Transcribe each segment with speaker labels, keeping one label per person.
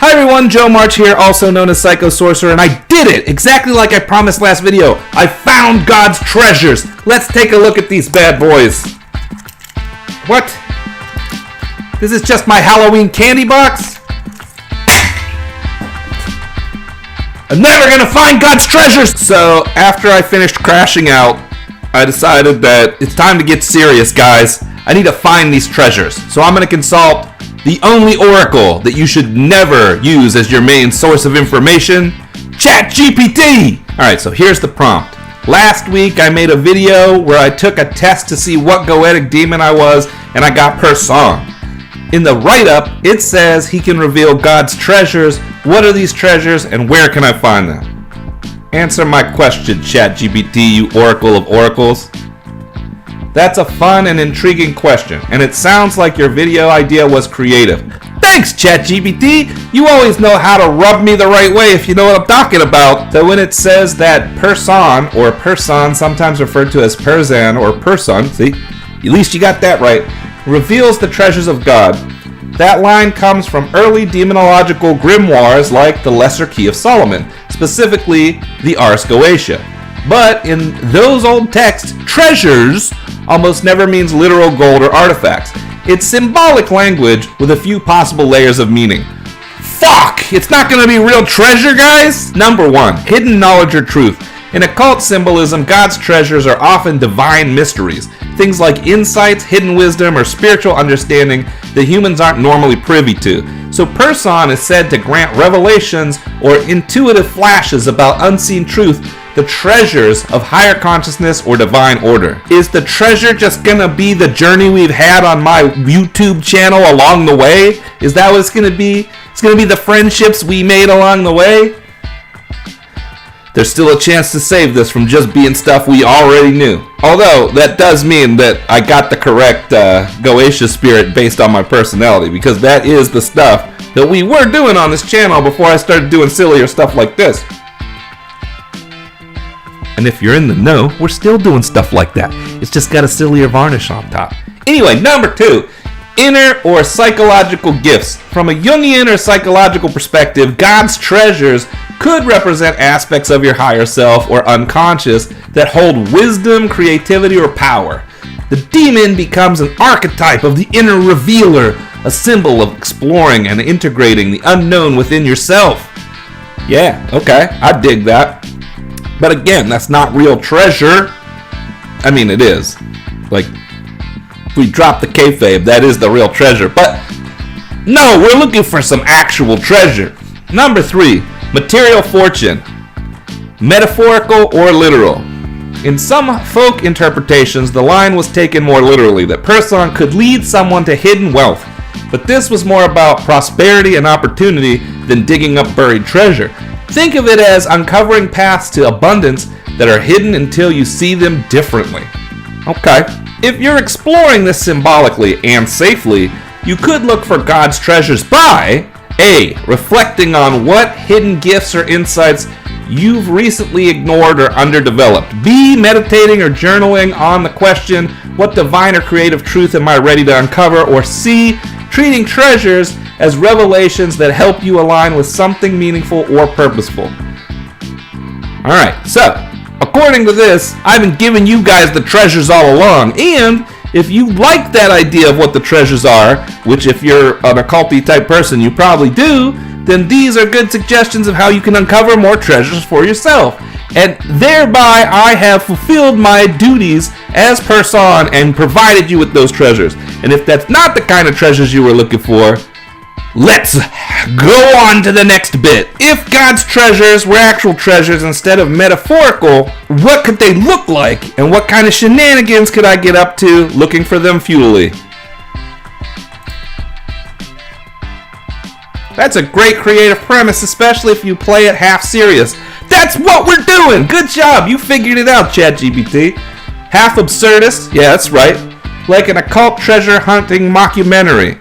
Speaker 1: Hi everyone, Joe March here, also known as Psycho Sorcerer, and I did it! Exactly like I promised last video. I found God's treasures. Let's take a look at these bad boys. What? This is just my Halloween candy box? I'm never gonna find God's treasures! So, after I finished crashing out, I decided that it's time to get serious, guys. I need to find these treasures. So I'm gonna consult the only oracle that you should never use as your main source of information, ChatGPT! Alright, so here's the prompt. Last week I made a video where I took a test to see what goetic demon I was, and I got per song. In the write-up, it says he can reveal God's treasures. What are these treasures, and where can I find them? Answer my question, ChatGPT, you oracle of oracles. That's a fun and intriguing question, and it sounds like your video idea was creative. Thanks, ChatGPT! You always know how to rub me the right way if you know what I'm talking about. So when it says that person, or person, sometimes referred to as Perzan or person, see, at least you got that right, reveals the treasures of God. That line comes from early demonological grimoires like the Lesser Key of Solomon, specifically the Ars Goetia. But in those old texts, treasures almost never means literal gold or artifacts. It's symbolic language with a few possible layers of meaning. Fuck! It's not gonna be real treasure, guys? Number 1, hidden knowledge or truth. In occult symbolism, God's treasures are often divine mysteries. Things like insights, hidden wisdom, or spiritual understanding that humans aren't normally privy to. So person is said to grant revelations or intuitive flashes about unseen truth, the treasures of higher consciousness or divine order. Is the treasure just gonna be the journey we've had on my YouTube channel along the way? Is that what it's gonna be? It's gonna be the friendships we made along the way? There's still a chance to save this from just being stuff we already knew. Although, that does mean that I got the correct Goetia spirit based on my personality, because that is the stuff that we were doing on this channel before I started doing sillier stuff like this. And if you're in the know, we're still doing stuff like that. It's just got a sillier varnish on top. Anyway, number 2. Inner or psychological gifts. From a Jungian or psychological perspective, God's treasures could represent aspects of your higher self or unconscious that hold wisdom, creativity, or power. The demon becomes an archetype of the inner revealer, a symbol of exploring and integrating the unknown within yourself. Yeah, okay, I dig that. But again, that's not real treasure. I mean, it is. Like, if we drop the kayfabe, that is the real treasure. But no, we're looking for some actual treasure. Number 3, material fortune. Metaphorical or literal. In some folk interpretations, the line was taken more literally, that person could lead someone to hidden wealth. But this was more about prosperity and opportunity than digging up buried treasure. Think of it as uncovering paths to abundance that are hidden until you see them differently. Okay. If you're exploring this symbolically and safely, you could look for God's treasures by A. Reflecting on what hidden gifts or insights you've recently ignored or underdeveloped. B. Meditating or journaling on the question, what divine or creative truth am I ready to uncover? Or C. Treating treasures as revelations that help you align with something meaningful or purposeful. Alright, so, according to this, I've been giving you guys the treasures all along, and if you like that idea of what the treasures are, which if you're an occulty type person you probably do, then these are good suggestions of how you can uncover more treasures for yourself. And thereby I have fulfilled my duties as person and provided you with those treasures. And if that's not the kind of treasures you were looking for, let's go on to the next bit. If God's treasures were actual treasures instead of metaphorical, what could they look like? And what kind of shenanigans could I get up to looking for them futilely? That's a great creative premise, especially if you play it half serious. That's what we're doing! Good job! You figured it out, ChatGPT. Half absurdist? Yeah, that's right. Like an occult treasure hunting mockumentary.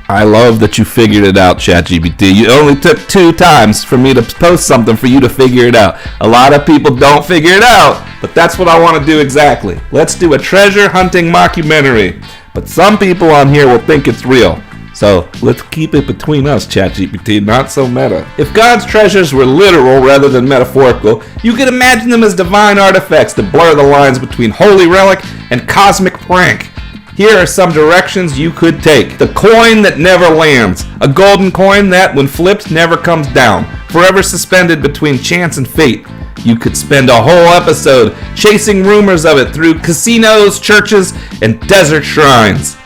Speaker 1: I love that you figured it out, ChatGPT. You only took 2 times for me to post something for you to figure it out. A lot of people don't figure it out, but that's what I want to do exactly. Let's do a treasure hunting mockumentary. But some people on here will think it's real. So let's keep it between us, ChatGPT, not so meta. If God's treasures were literal rather than metaphorical, you could imagine them as divine artifacts that blur the lines between holy relic and cosmic prank. Here are some directions you could take. The coin that never lands. A golden coin that, when flipped, never comes down. Forever suspended between chance and fate. You could spend a whole episode chasing rumors of it through casinos, churches, and desert shrines.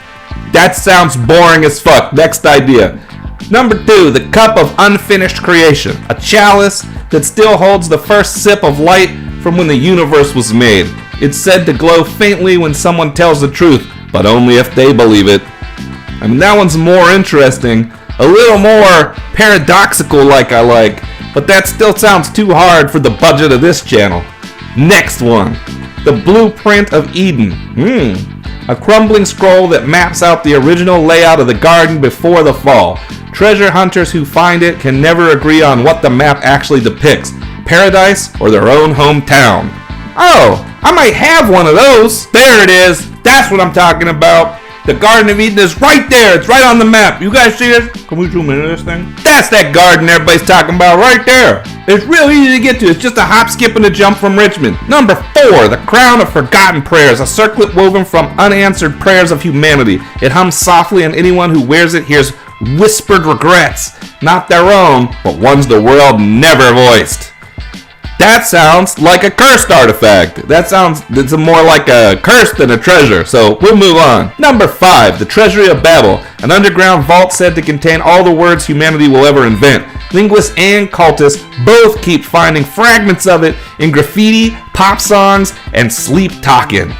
Speaker 1: That sounds boring as fuck. Next idea. Number 2, the cup of unfinished creation. A chalice that still holds the first sip of light from when the universe was made. It's said to glow faintly when someone tells the truth, but only if they believe it. I mean, that one's more interesting. A little more paradoxical like I like, but that still sounds too hard for the budget of this channel. Next one. The blueprint of Eden. A crumbling scroll that maps out the original layout of the garden before the fall. Treasure hunters who find it can never agree on what the map actually depicts. Paradise or their own hometown. Oh, I might have one of those. There it is. That's what I'm talking about. The Garden of Eden is right there. It's right on the map. You guys see this? Can we zoom into this thing? That's that garden everybody's talking about right there. It's real easy to get to. It's just a hop, skip, and a jump from Richmond. Number 4, the crown of forgotten prayers. A circlet woven from unanswered prayers of humanity. It hums softly, and anyone who wears it hears whispered regrets. Not their own, but ones the world never voiced. That sounds like a cursed artifact. It's more like a curse than a treasure, so we'll move on. Number 5, the Treasury of Babel, an underground vault said to contain all the words humanity will ever invent. Linguists and cultists both keep finding fragments of it in graffiti, pop songs, and sleep talking.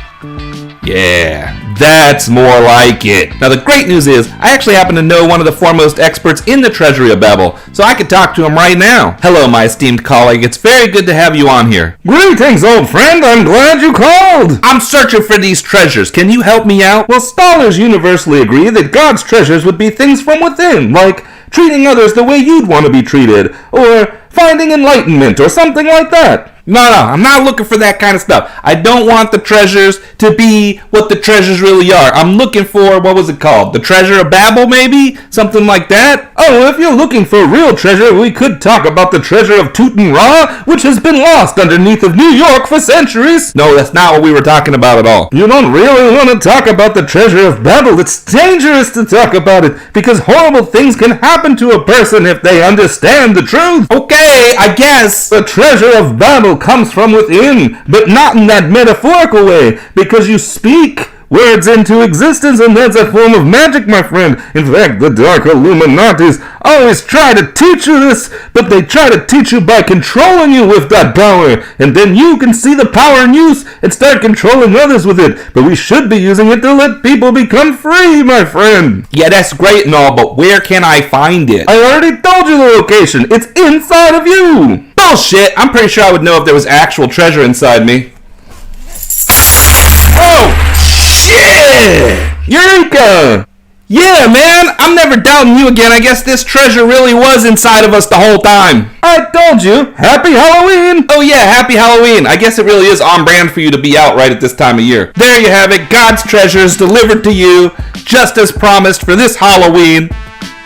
Speaker 1: Yeah, that's more like it. Now the great news is, I actually happen to know one of the foremost experts in the Treasury of Babel, so I could talk to him right now. Hello, my esteemed colleague. It's very good to have you on here.
Speaker 2: Greetings, old friend. I'm glad you called.
Speaker 1: I'm searching for these treasures. Can you help me out?
Speaker 2: Well, scholars universally agree that God's treasures would be things from within, like treating others the way you'd want to be treated, or finding enlightenment, or something like that.
Speaker 1: No, I'm not looking for that kind of stuff. I don't want the treasures to be what the treasures really are. I'm looking for, what was it called? The Treasure of Babel, maybe? Something like that?
Speaker 2: Oh, if you're looking for real treasure, we could talk about the treasure of Tutankhamun, which has been lost underneath of New York for centuries.
Speaker 1: No, that's not what we were talking about at all.
Speaker 2: You don't really want to talk about the treasure of Babel. It's dangerous to talk about it, because horrible things can happen to a person if they understand the truth.
Speaker 1: Okay, I guess.
Speaker 2: The treasure of Babel comes from within, but not in that metaphorical way, because you speak words into existence, and that's a form of magic, my friend. In fact, the Dark Illuminatis always try to teach you this, but they try to teach you by controlling you with that power, and then you can see the power in use and start controlling others with it. But we should be using it to let people become free, my friend.
Speaker 1: Yeah, that's great and all, but where can I find it?
Speaker 2: I already told you the location. It's inside of you.
Speaker 1: Bullshit. I'm pretty sure I would know if there was actual treasure inside me. Oh! Shit!
Speaker 2: Eureka!
Speaker 1: Yeah, man, I'm never doubting you again. I guess this treasure really was inside of us the whole time.
Speaker 2: I told you. Happy Halloween!
Speaker 1: Oh yeah, happy Halloween. I guess it really is on brand for you to be out right at this time of year. There you have it. God's treasures delivered to you, just as promised for this Halloween,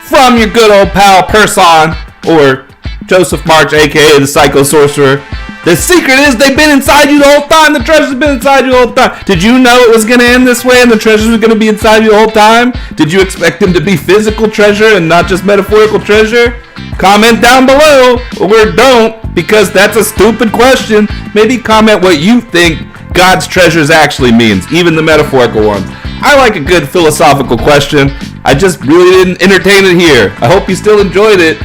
Speaker 1: from your good old pal Person, or Joseph March, aka the Psycho Sorcerer. The secret is they've been inside you the whole time. The treasures have been inside you the whole time. Did you know it was going to end this way and the treasures were going to be inside you the whole time? Did you expect them to be physical treasure and not just metaphorical treasure? Comment down below, or don't, because that's a stupid question. Maybe comment what you think God's treasures actually means, even the metaphorical ones. I like a good philosophical question. I just really didn't entertain it here. I hope you still enjoyed it.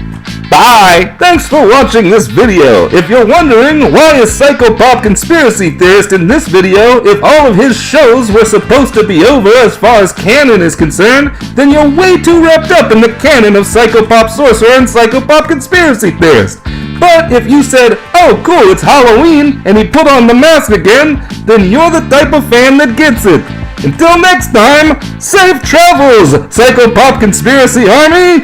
Speaker 1: Bye!
Speaker 2: Thanks for watching this video. If you're wondering why a psychopop conspiracy theorist in this video, if all of his shows were supposed to be over as far as canon is concerned, then you're way too wrapped up in the canon of psychopop sorcerer and psychopop conspiracy theorist. But if you said, oh cool, it's Halloween, and he put on the mask again, then you're the type of fan that gets it. Until next time, safe travels, Psychopop Conspiracy Army!